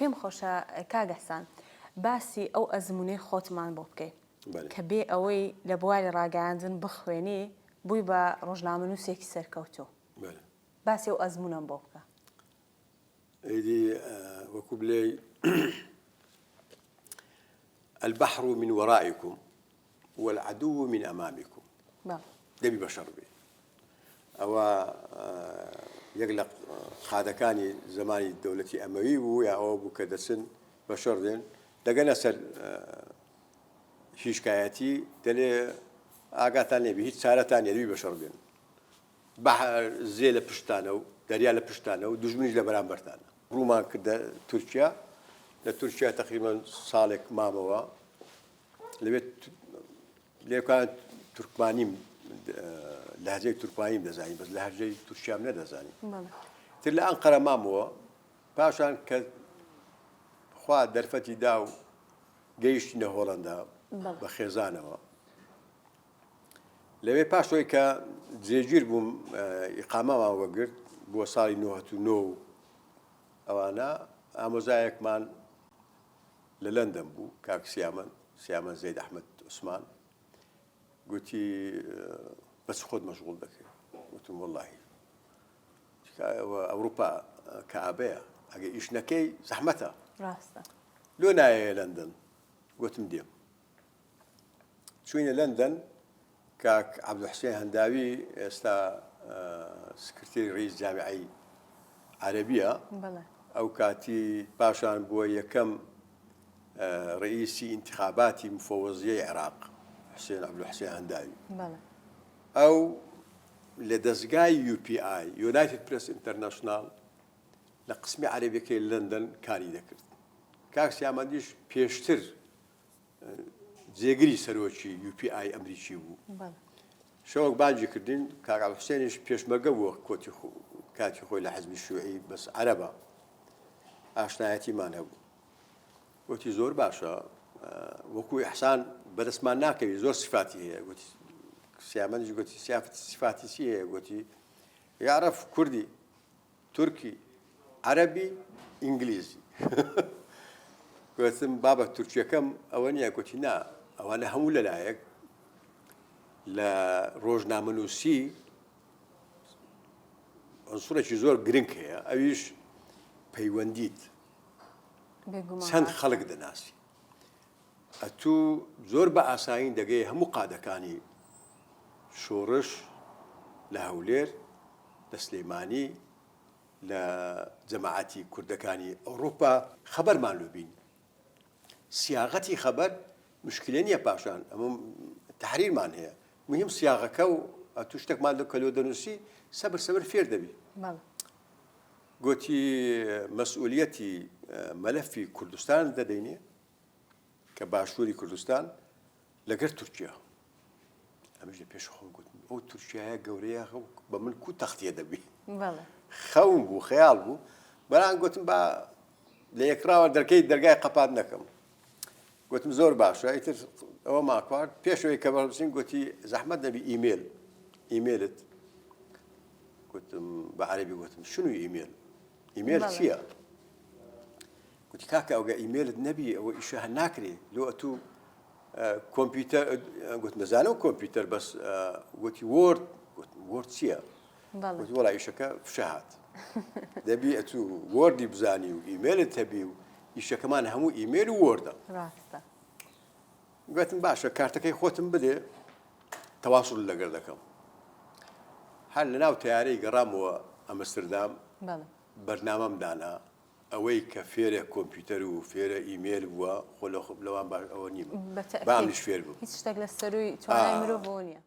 پێم خۆشە کاگەسان باسی ئەو ئەزمونەی خۆتمان بۆ بکەیت کە بێ ئەوەی لە بواری ڕاگەیاندن بخوێنی بووی بە ڕۆژنامەنووسێکی سەرکەوتوو باسی ئەو ئەزمونەم بۆ بکە. ئیدی وەکو بڵێ البحر من ورائكم والعدو من أمامكم دەبی بەشەڕ بێ ئەوە یەک لە قادەکانی زمانی دەوڵەتی ئەمەوی بوو یا ئەوە بوو کە دەچن بەشەڕ دێن دەگەنە سەر هیچکایەتی دەلێ ئاگاتان لێبی هیچ چارەتان نیە دەبی بەشەڕ بێن زێ لە پشتانە و دەریا لە پشتانە و دوژمنیش لە بەرامبەرتانە ڕوومان کردە تورکیا لە تورکیا تقریبا ساڵێک مامەوە لەوێت لێکان تورکمانیم لهجەی تورکمانیم دەزانین بەس لهجەی تورکیام نەدەزانین تر لە ئەنقەرە مامەوە پاشان کە خوا دەرفەتی دا و گەیشتینە هۆڵەندا بە خێزانەوە لەوێ پاشەوەی کە جێگیر بووم ئیقامەمان وەگرت بۆ ساڵی 1990 ئەوانە ئامۆزایەکمان لە لەندەن بوو کاک سیامەن زەید ئەحمەد عوسمان گوتی بەس خۆت مەشغوڵ دەکەی گوتم وەڵڵاهی ئەوروپا کەعبەیە ئەگە ئیش نەکەی زەحمەتە لۆ نایە لەندەن گوتم دێم چوینە لەندەن کاک عەبدولحوسێن هەنداوی ئێستا سکرتێری ڕئیس جامیعەی عەرەبیە ئەو کاتی پاشان بووە یەکەم ڕئیسی انتخاباتی مفەوەزیەی عێراق حوسێن عەبدولحوسێن هەنداوی ئەو لە دەستگای UPI یونایتد پرێس ئینتەرنەشناڵ لە قسمی عەرەبیەکەی لەندەن کاری دەکرد کاک سیامەندیش پێشتر جێگری سەرۆکی UPI ئەمریکی بوو شەوەک بانجی کردین کاک عەبدولحوسێنیش پێشمەرگە بووە کاتی خۆی لە حەزبی شیوعی بەس عەرەبە ئاشنایەتیمان هەبوو وتی زۆر باشە وەکو ئیحسان بەدەستمان ناکەوی زۆر سفاتی هەیە گوتی سیامەندیش گوتی سفاتی چی هەیە گوتی یاعرەف کوردی تورکی عەرەبی ئینگلیزی گوتم بابە تورکیەکەم ئەوە نییە گوتی نا ئەوانە هەموو لەلایەک لە ڕۆژنامەنووسی ئەنسوورێکی زۆر گرنگ هەیە ئەویش پەیوەندیت چەند خەڵک دەناسی ئەتوو زۆر بە ئاساین دەگەی هەموو قادەکانی شۆڕش لە هەولێر لە سلێمانی لە جەماعەتی کوردەکانی ئەوروپا خەبەرمان لۆبین سیاغەتی خەبەر مشکلە نییە پاشان ئەمە تحریرمان هەیە مهم سیاغەکە و ئەتوو شتێکمان لە کەلۆ دەنووسی سەبر فێر دەبی گوتی مەسئولیەتی مەلەفی کوردستان دەدەینێ کە باشووری کوردستان لەگەر تورکیا ئەمەش لە پێش خۆم گوتم ئەو تورکیایە گەورەیە بە من کو تەختیە دەبی خەون بوو خەیاڵ بوو بەڵام گوتم با لە یەکراوە دەرکەی دەرگای قەپات نەکەم گوتم زۆر باشە ئیتر ئەوە ماکوارد پێشەوەی کە بەڕبسین گوتی زەحمەت دەبی ئیمێلت گوتم بە عەرەبی گوتم شنو ئیمێل چییە گوتی کاکە ئەوگە ئیمێلت نەبی ئەوە ئیشە هەر ناکرێ لۆ ئەتوو کۆمپیوتەر گوت نەزانم کۆمپیوتەر بەس گوتی وۆرد چییە گوتی وەڵا ئیشەکە فشە هات دەبی ئەتوو وۆردی بزانی و ئیمێلت هەبی و ئیشەکەمان هەموو ئیمێل و وۆردە گوتم باشە کارتەکەی خۆتم بدێ تەواصل لەگەڵ دەکەم هەر لەناو تەیارەی گەڕامەوە ئەمستردام بەرنامەم دانا ئەوەی کە فێرە کۆمپیوتەر و فێرە ئیمێل بووە خۆ لەوان باش ئەوە نیمە بامنیش فێر بوو هیچ شتێک لە سەروی توانای مرۆڤ بۆ نییە